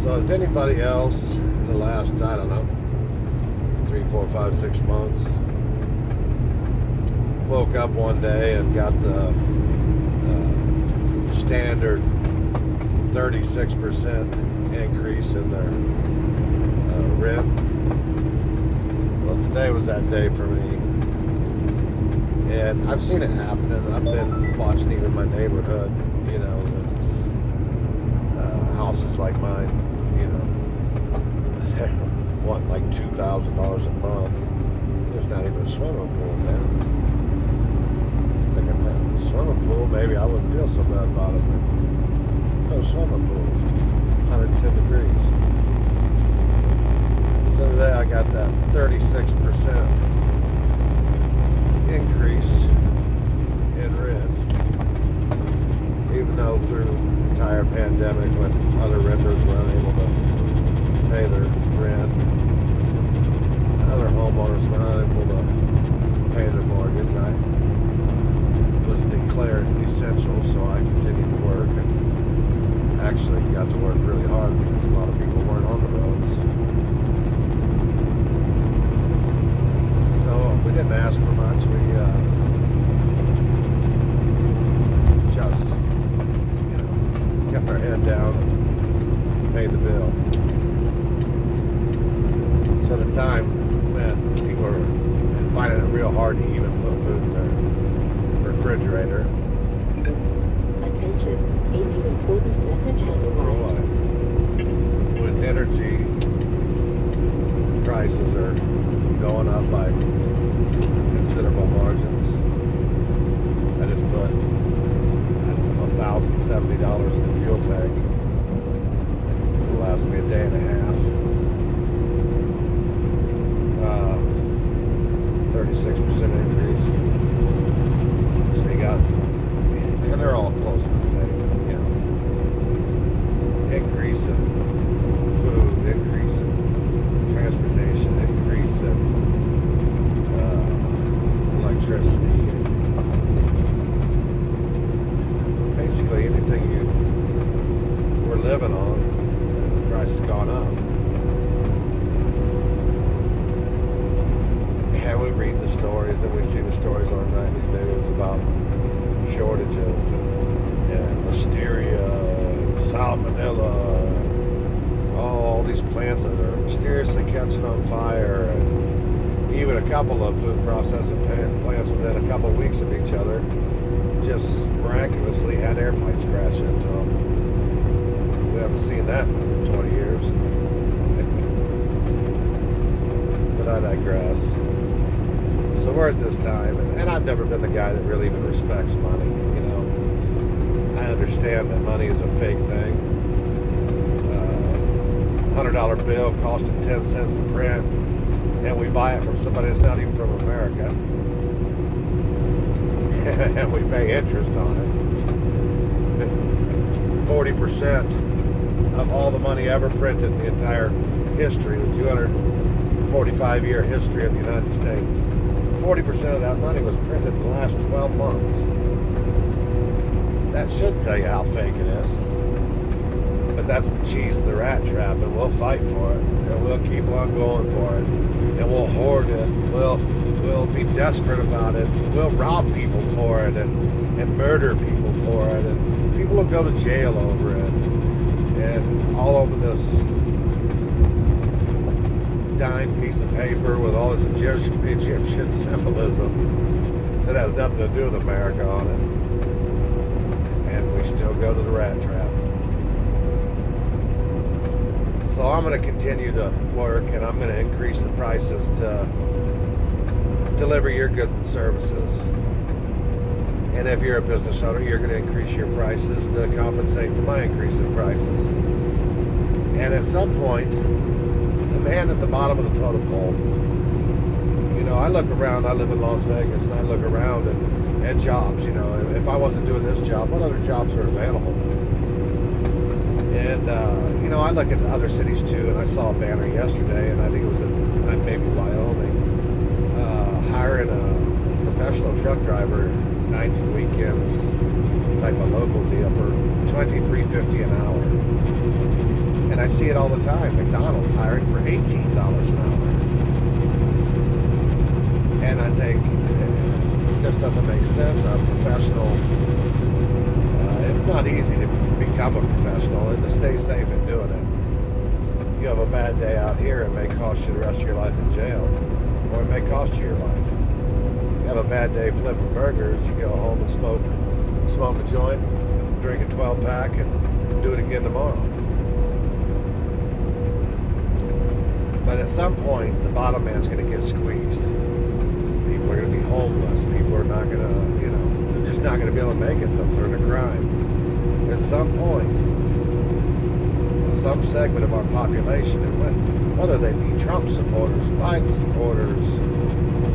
So has anybody else in the last, I don't know, 3, 4, 5, 6 months woke up one day and got the standard 36% increase in their rent? Well, today was that day for me. And I've seen it happen, and I've been watching even my neighborhood, you know, the houses like mine, you know, want like $2,000 a month. There's not even a swimming pool, man. Like a swimming pool, maybe I wouldn't feel so bad about it, but no swimming pool, 110 degrees. So today I got that 36% increase in rent, even though through the entire pandemic when other renters were unable to pay their rent, other homeowners were unable to pay their mortgage, I was declared essential, so I continued to work and actually got to work really hard because a lot of people weren't on the roads. So we didn't ask for much. We just, you know, kept our head down and paid the bill. So at the time when people were finding it real hard to even put food in their refrigerator. Attention, a new important message has arrived. When energy prices are going up by considerable margins, I just put, I don't know, $1,070 in the fuel tank. It'll last me a day and a half. 36% increase. So you got, and they're all close to the same, you know. Increase in food, increase in transportation, increase in electricity. Basically anything you were living on, the price has gone up. And we read the stories and we see the stories on nightly news about shortages and listeria and salmonella and all these plants that are mysteriously catching on fire, and even a couple of food processing plants within a couple of weeks of each other just miraculously had airplanes crash into them. We haven't seen that in 20 years. But I digress. So we're at this time, and I've never been the guy that really even respects money, you know. I understand that money is a fake thing. $100 bill costing 10 cents to print, and we buy it from somebody that's not even from America. And we pay interest on it. 40% of all the money ever printed in the entire history, the 245-year history of the United States, 40% of that money was printed in the last 12 months. That should tell you how fake it is. But that's the cheese in the rat trap, and we'll fight for it, and we'll keep on going for it, and we'll hoard it, we'll be desperate about it, we'll rob people for it, and murder people for it, and people will go to jail over it, and all over this dime piece of paper with all this Egyptian symbolism that has nothing to do with America on it, and we still go to the rat trap. So I'm going to continue to work, and I'm going to increase the prices to deliver your goods and services. And if you're a business owner, you're going to increase your prices to compensate for my increase in prices. And at some point, the man at the bottom of the totem pole, you know, I look around, I live in Las Vegas, and I look around at jobs, you know. If I wasn't doing this job, what other jobs are available? And, you know, I look at other cities too, and I saw a banner yesterday, and I think it was in maybe Wyoming, hiring a professional truck driver nights and weekends type of local deal for $23.50 an hour. And And I see it all the time. McDonald's hiring for $18 an hour. And I think it just doesn't make sense. A professional, it's not easy to become a professional and to stay safe in doing it. You have a bad day out here, it may cost you the rest of your life in jail, or it may cost you your life. You have a bad day flipping burgers, you go home and smoke a joint, drink a 12-pack, and do it again tomorrow. But at some point, the bottom man's going to get squeezed. People are going to be homeless. People are not going to, they're just not going to be able to make it. They'll turn to crime. At some point, some segment of our population, and whether they be Trump supporters, Biden supporters,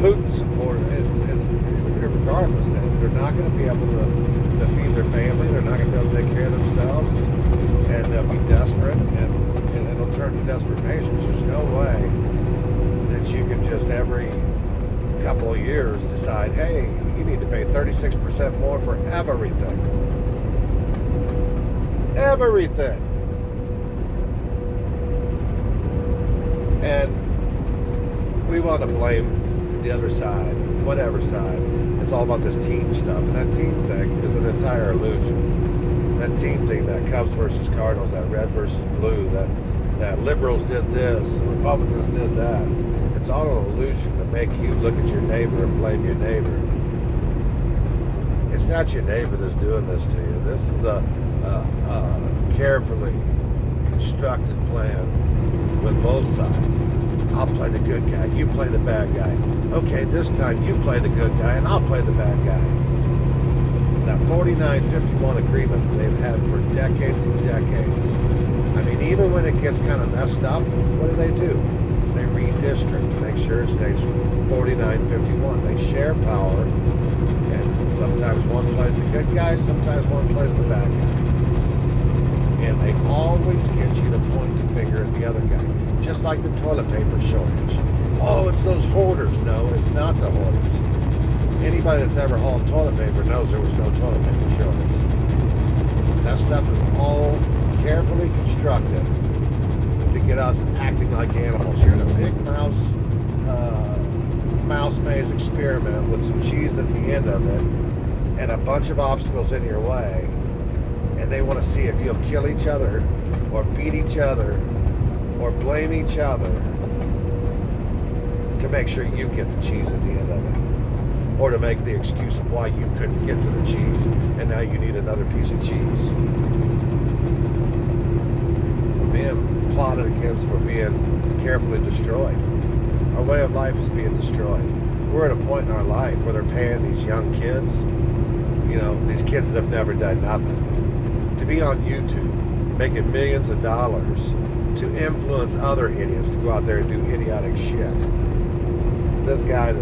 Putin supporters, regardless, they're not going to be able to feed their family. They're not going to be able to take care of themselves, and they'll be desperate, and it'll turn to desperate measures. There's no way that you can just every couple of years decide, hey, you need to pay 36% more for everything. Everything. And we want to blame the other side, whatever side. It's all about this team stuff. And that team thing is an entire illusion. That team thing, that Cubs versus Cardinals, that red versus blue, that liberals did this, Republicans did that. It's all an illusion to make you look at your neighbor and blame your neighbor. It's not your neighbor that's doing this to you. This is a carefully constructed plan with both sides. I'll play the good guy, you play the bad guy. Okay, this time you play the good guy and I'll play the bad guy. That 49-51 agreement that they've had for decades and decades. I mean, even when it gets kind of messed up, what do? They redistrict to make sure it stays 49-51. They share power, and sometimes one plays the good guy, sometimes one plays the bad guy. And they always get you to point the finger at the other guy. Just like the toilet paper shortage. Oh, it's those hoarders. No, it's not the hoarders. Anybody that's ever hauled toilet paper knows there was no toilet paper shortage. That stuff is all carefully constructed to get us acting like animals. You're in a big mouse maze experiment with some cheese at the end of it and a bunch of obstacles in your way. And they want to see if you'll kill each other or beat each other or blame each other to make sure you get the cheese at the end of it, or to make the excuse of why you couldn't get to the cheese and now you need another piece of cheese. We're being plotted against, we're being carefully destroyed. Our way of life is being destroyed. We're at a point in our life where they're paying these young kids, these kids that have never done nothing, to be on YouTube making millions of dollars to influence other idiots to go out there and do idiotic shit. This guy,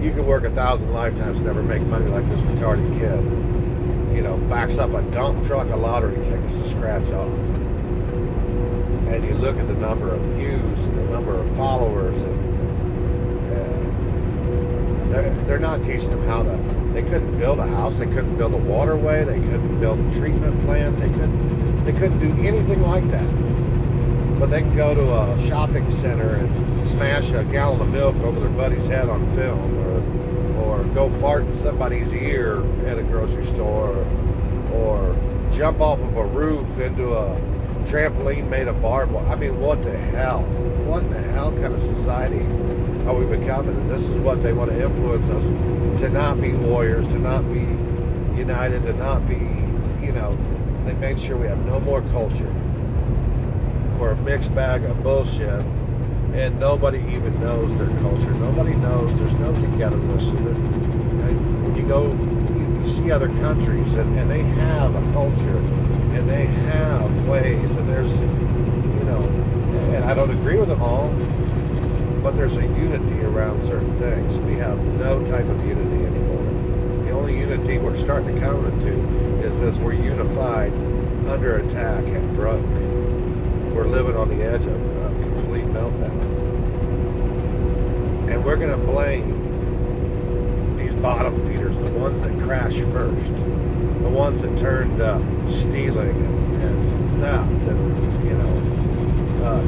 you can work 1,000 lifetimes and never make money like this retarded kid. Backs up a dump truck of lottery tickets to scratch off. And you look at the number of views and the number of followers, and they're not teaching them how to. They couldn't build a house. They couldn't build a waterway. They couldn't build a treatment plant. They couldn't do anything like that. But they can go to a shopping center and smash a gallon of milk over their buddy's head on film, or go fart in somebody's ear at a grocery store, or jump off of a roof into a trampoline made of barbed wire. I mean, what the hell? What in the hell kind of society are we becoming? And this is what they want to influence us to not be warriors, to not be united, to not be, they made sure we have no more culture. We're a mixed bag of bullshit, and nobody even knows their culture. Nobody knows. There's no togetherness. When you go, you see other countries, and they have a culture, and they have ways, and there's, and I don't agree with them all, but there's a unity around certain things. We have no type of unity anymore. The only unity we're starting to come into is this: we're unified under attack and broke. We're living on the edge of complete meltdown. And we're going to blame these bottom feeders, the ones that crashed first, the ones that turned stealing and theft and,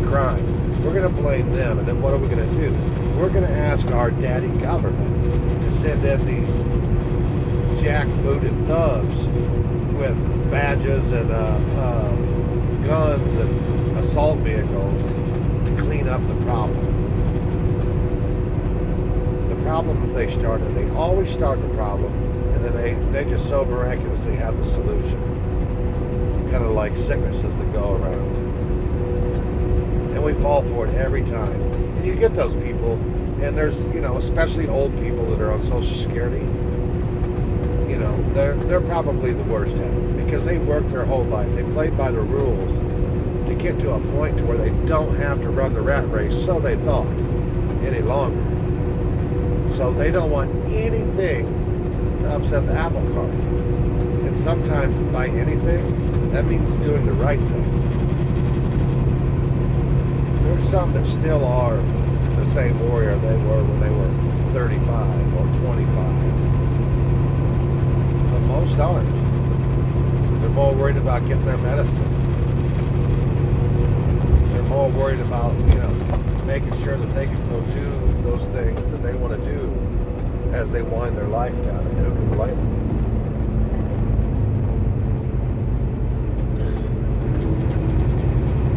crime. We're going to blame them, and then what are we going to do? We're going to ask our daddy government to send in these jackbooted thugs with badges and guns and assault vehicles to clean up the problem. The problem that they started, they always start the problem, and then they just so miraculously have the solution. Kind of like sicknesses that go around. And we fall for it every time. And you get those people, and there's, especially old people that are on Social Security, they're probably the worst at it because they worked their whole life. They played by the rules to get to a point to where they don't have to run the rat race, so they thought, any longer. So they don't want anything to upset the apple cart. And sometimes by anything, that means doing the right thing. There's some that still are the same warrior they were when they were 35 or 25. But most aren't. They're more worried about getting their medicine. They're more worried about, making sure that they can go do those things that they want to do as they wind their life down. And who can blame them?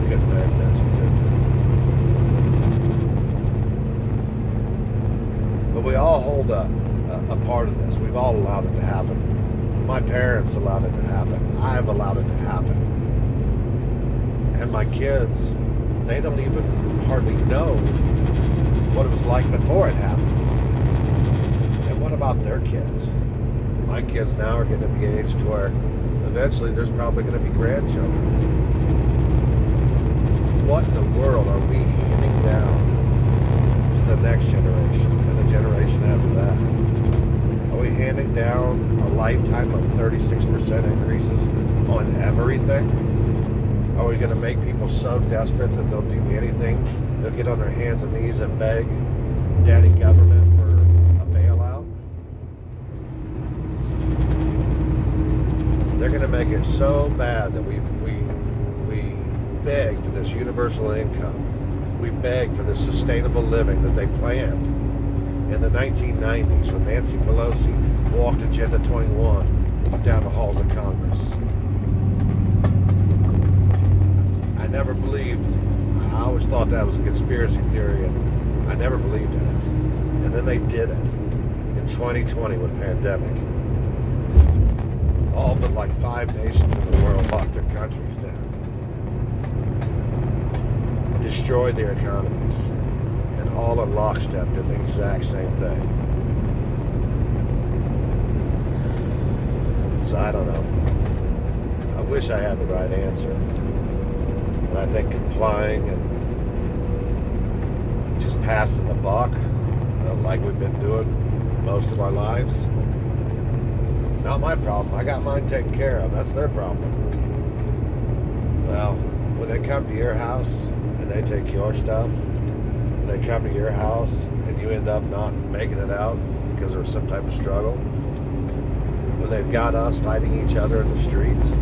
Couldn't pay attention to. But we all hold a part of this. We've all allowed it to happen. My parents allowed it to happen. I've allowed it to happen. And my kids, they don't even hardly know what it was like before it happened. And what about their kids? My kids now are getting to the age to where eventually there's probably going to be grandchildren. What in the world are we handing down to the next generation and the generation after that? Are we handing down a lifetime of 36% increases on everything? Are we going to make people so desperate that they'll do anything? They'll get on their hands and knees and beg daddy government for a bailout? They're going to make it so bad that we beg for this universal income. We beg for this sustainable living that they planned in the 1990s when Nancy Pelosi walked Agenda 21 down the halls of Congress. I never believed. I always thought that was a conspiracy theory, and I never believed in it. And then they did it in 2020 with pandemic. All but like 5 nations in the world locked their countries down. Destroyed their economies. And all in lockstep did the exact same thing. So I don't know. I wish I had the right answer. And I think complying and just passing the buck, like we've been doing most of our lives, not my problem. I got mine taken care of. That's their problem. Well, when they come to your house and they take your stuff, and they come to your house and you end up not making it out because there was some type of struggle, when they've got us fighting each other in the streets,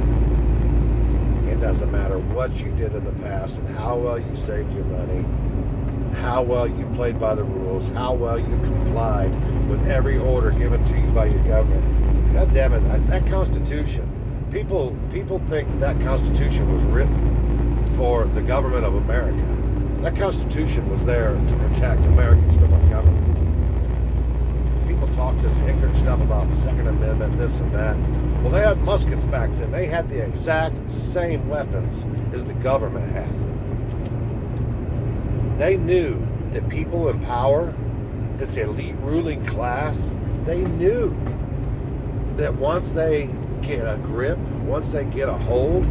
it doesn't matter what you did in the past and how well you saved your money, how well you played by the rules, how well you complied with every order given to you by your government. God damn it, that Constitution, people think that Constitution was written for the government of America. That Constitution was there to protect Americans from our government. People talk this ignorant stuff about the Second Amendment, this and that. Well, they had muskets back then. They had the exact same weapons as the government had. They knew that people in power, this elite ruling class, they knew that once they get a grip, once they get a hold,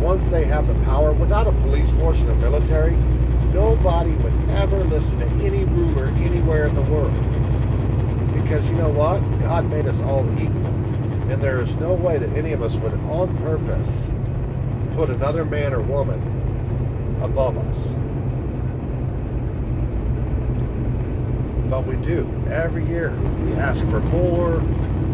once they have the power, without a police force and a military, nobody would ever listen to any ruler anywhere in the world. Because you know what? God made us all equal. And there is no way that any of us would, on purpose, put another man or woman above us. But we do. Every year, we ask for more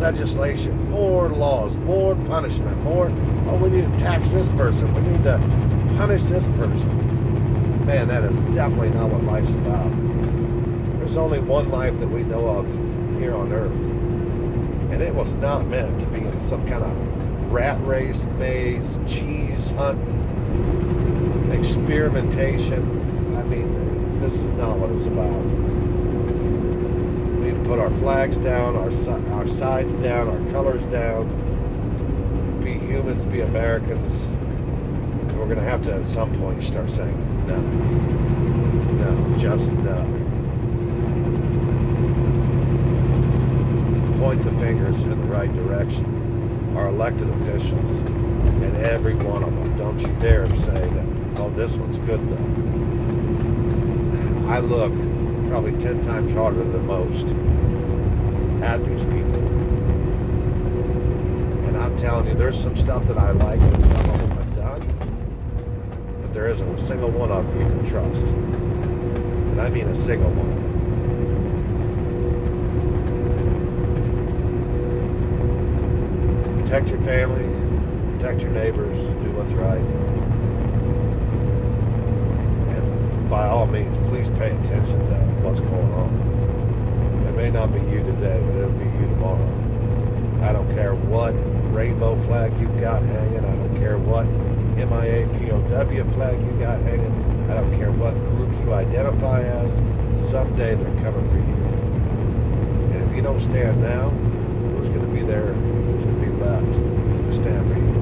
legislation, more laws, more punishment, more, oh, we need to tax this person, we need to punish this person. Man, that is definitely not what life's about. There's only one life that we know of here on earth. And it was not meant to be in some kind of rat race, maze, cheese hunting, experimentation. I mean, this is not what it was about. We need to put our flags down, our sides down, our colors down, be humans, be Americans. And we're going to have to at some point start saying no. No, just no. Point the fingers in the right direction. Our elected officials, and every one of them. Don't you dare say that, oh, this one's good though. I look probably 10 times harder than most at these people. And I'm telling you, there's some stuff that I like that some of them have done, but there isn't a single one of them you can trust. And I mean a single one. Protect your family, protect your neighbors, do what's right. And by all means, please pay attention to what's going on. It may not be you today, but it'll be you tomorrow. I don't care what rainbow flag you've got hanging. I don't care what MIA POW flag you got hanging. I don't care what group you identify as. Someday they're coming for you. And if you don't stand now, who's going to be there? Who's going to be left to stand for you?